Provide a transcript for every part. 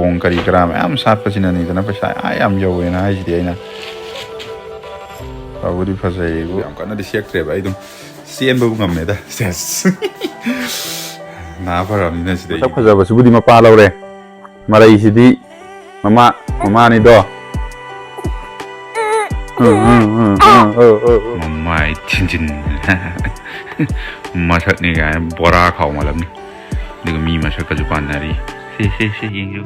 ong kari kara mayam satpasina ni dana pesa ayam yawena haisidi aina awudi phasai bu yam kana di sektre ba idum sienba bu ngamne da ses na param ni sidi sak phajaba subudi mapa lawre marai sidi mama ni do mamai chinjin masak ni ga bora khaw malam ni diga mi masak ka jupan nari se yeng yo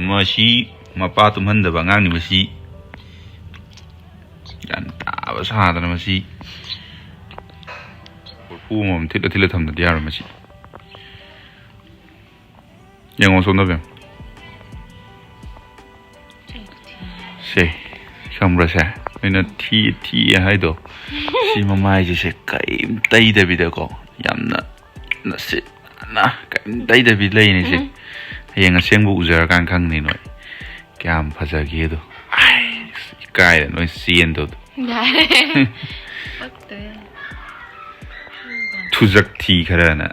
Masih mapa tumhan da bangang ni masih yan ta ba sa da masih pu mom thila tham da yar masih yang on son da bem se samra sa ina thi hai do si mamai ji se kai tai da bi da ko yamna na se na kai tai da bi lai ni se yang aseng bu ujar kan kang ni noi kyam phajagi do ai kai da noi sien do thujak thi khara na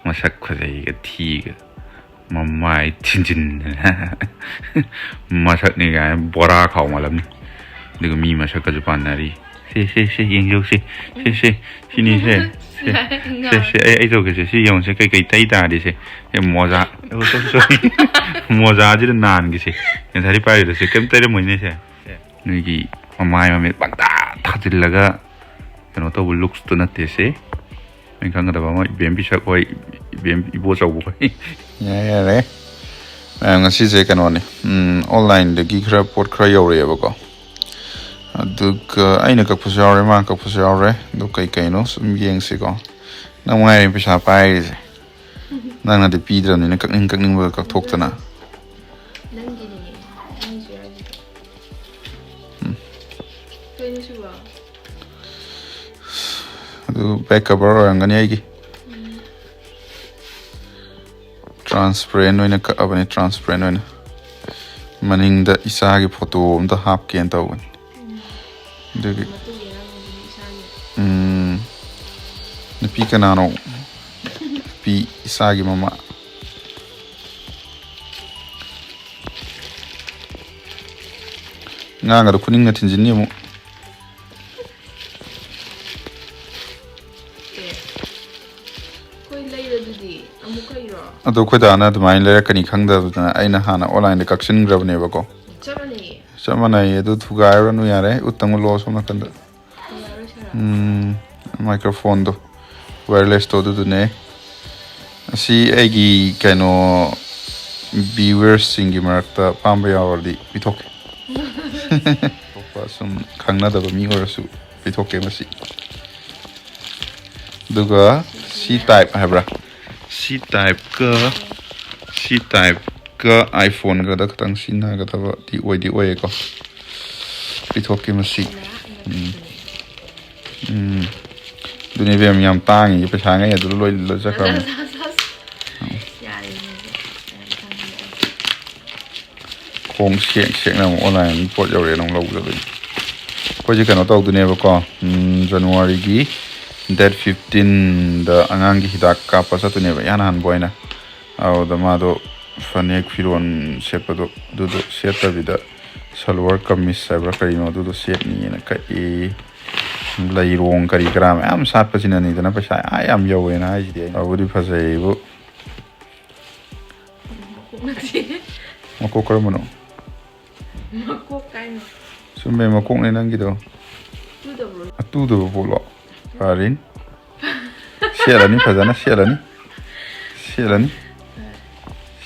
masak khajai ga thi ga mamai chinjin masak ni ga bora khaw malam ni diga mi masak ka jupan nari se yeng yo se sini se ai to ke se yong se kai tai ta di se moza moza ji nan gi se yan thari pai de se kem tai de moi ne se ni gi mamai me bang ta thajil laga kano to looks to na te se men khang da ba ma bem bi sak oi bem ibo chau bo ya re ngasi se kano ne online de gi khra pot khra yaw re ba ko aduk aina ka phusare ma ka phusare do kai no sum yeng se ko na ngai pisa pai se nang na de pi dra ni kak ning ba ka thok tana nang gi ni ni su ya ji to ni su ba adu backup or ngani ai gi transparent oina ka abani transparent oina maning da isa gi photo um da hap ken taw Degi. Napi kanano. Pi isagi mama. Nga kuning na tinjin niya mo. Ato ko da na dumain lera kani khangda na ai na hana online de kaksin grab ne ba ko. Sama na itu tuga iron nu yare utang lo so na kanda microphone do wireless to do ne si egi kano viewers singi marta pamba yawardi bitoke sum khangna da mi orasu bitoke masi duga C type habra C type ka iPhone ga da katang sina ga da di oi ko pithok ke masi duni ve yam tang yi pesa ngai du loi lo ja ka khong siek na online pot yaw re nong lo lo ko ji kana taw du ne ba ko January gi date 15 da angang gi hidak ka pa sa tu ne ba yan han boina aw da ma do fanek firon sepado dudo seta vida salwar kamis sabra karino dudo set ni na ka e lairong kari kara am sat pasina ni dana pesa ayam yawena haisidi awudi phasai bu makok kar mano makok kai no sumbe makok ne nang gido tu do bolo parin sialani phajana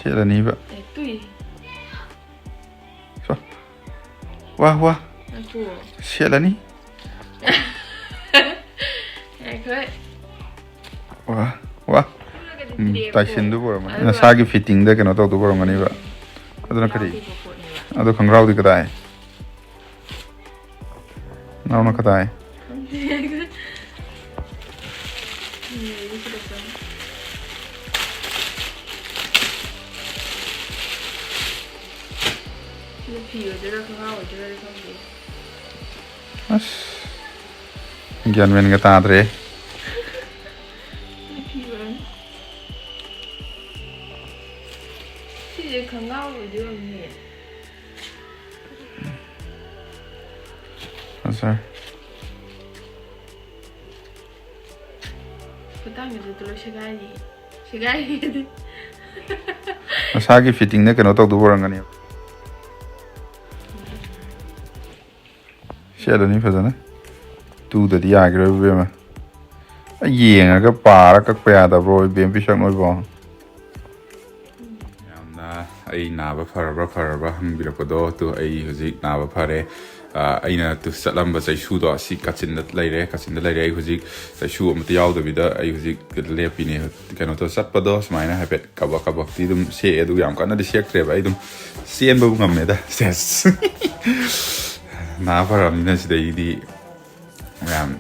sialani ba so wah siala ni wah tai sen du bor ma na sagi fitting da kano to du bor ngani ba aduna kari adu khangrau di kadai na kadai Gian men cái ta thế sao Masagi fitting na kano tawag duwarang ganyan. Siya doon yung fazana. Tuda di agro bema. Ayeng aga para kakpayada bro bem pisak noi bro. Yamna ay naba faraba hambira kodo tu ay huzik naba pare. Aina tu salamba sai shu do si katsin laire ai huzik sai shu amta yaw da bida ai huzik lepi ne kano to chtpada smaina hapet kabak ti dum se edu yam kana di sek tre bai dum sien bu ngam me da ses na faram na Cdeidi yam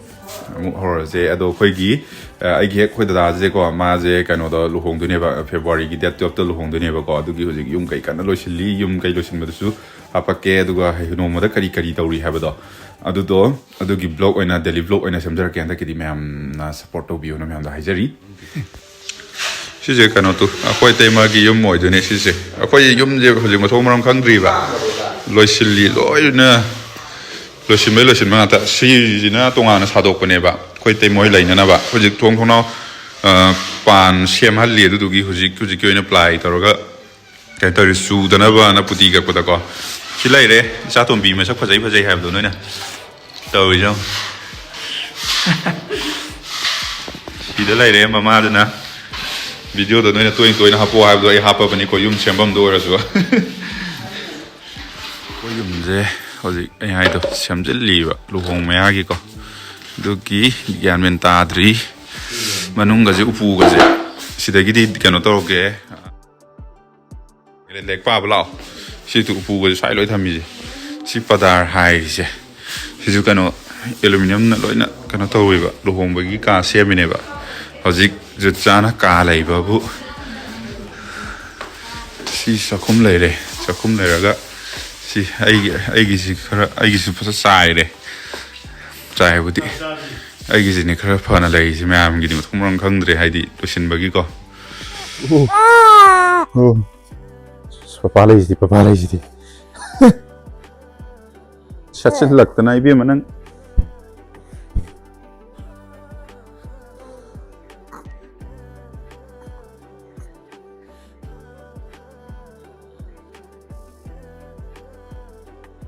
mu hor je ado khoi gi ai gi khoi da je ko ma je kano do luhong du ne ba February gi date of the luhong du ne ba ko adu gi huzik yum kai kana lo shili yum kai lo shin ma su apake aduga no mada kari tauri habado adugi blog oina daily vlog oina samjar ke anda kidi ma'am na support to biu na ma'am da haijari sije kano tu akoi tema gi yum moi jone sije akoi yum je hojing ma thomram khangri ba loisilli loina loisin ma ta si jina tonga na sadok ne ba khoi te moi laina na ba hojik thong thong na pan sem hal li du gi hojik oina apply toroga kai tar su dana ba na puti ga ko da ko si lai re sa tom bi ma sak phajai hai do noi na toi jong si da lai re mama da na video do noi na toi na hapo hai do ai hapa bani ko yum sembam do ra so ko yum je hoji ai hai do semjel li ba lu hong ma gi ko do ki gyan men ta dri manung ga je upu ga je sidagi di kano to ke lek pa blau si tu pu ga sai loi thami si padar hai se si ju kano aluminum na loi na kano to wi ba lu hong ba gi ka semine ba hojik ju chana ka lai ba bu si sakhum lai ra ga si ai gi si khara ai gi si phasa sai re chai bu ti ai gi ni khara phana lai si ma am gi ni thum rang khang dre hai di to sin ba gi ko Papa lagi sih. Chat लगता ना इबे मनन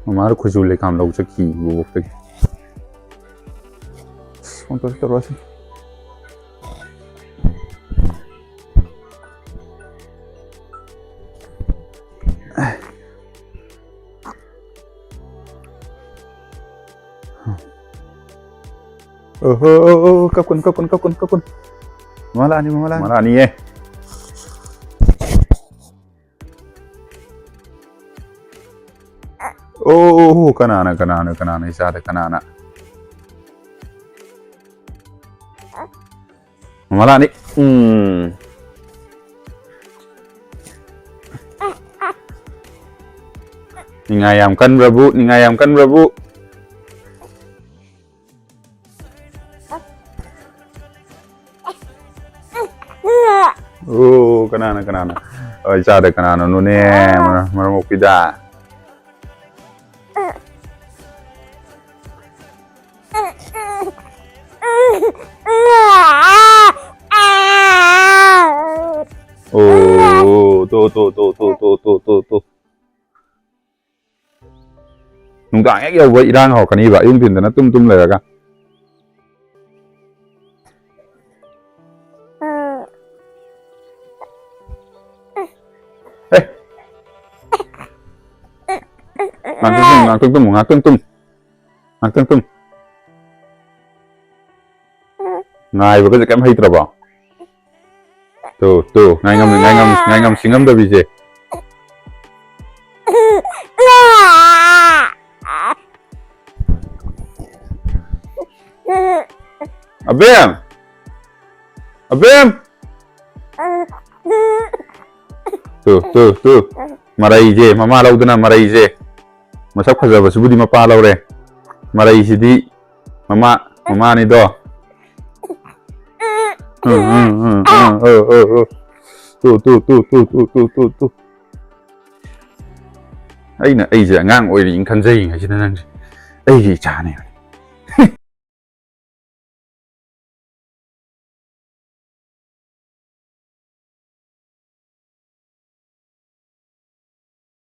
हमारे खुशूले काम लोग चकी वो वक्त कौन तो करवा से kapun Malani ye kanana isa ada kanana Malani Ningayamkan Prabu kanana. Oh, isa ada kanana nune, maramo pida. Oh, tuh. Nunggang ya buat irang ho kan iba yung tinda na tum le ka. Ngakeng tum. Ngai ba ka kam hay tra ba. Tuh, ngai ngam singam da bije. Abem. Tuh. Marai je, mama laudana marai je. Masak fazabasibudi mapa laure. Maraisidi mamanido. Tu. Aina aise angang oiri in khanjai ngasina nang. Aigi chane.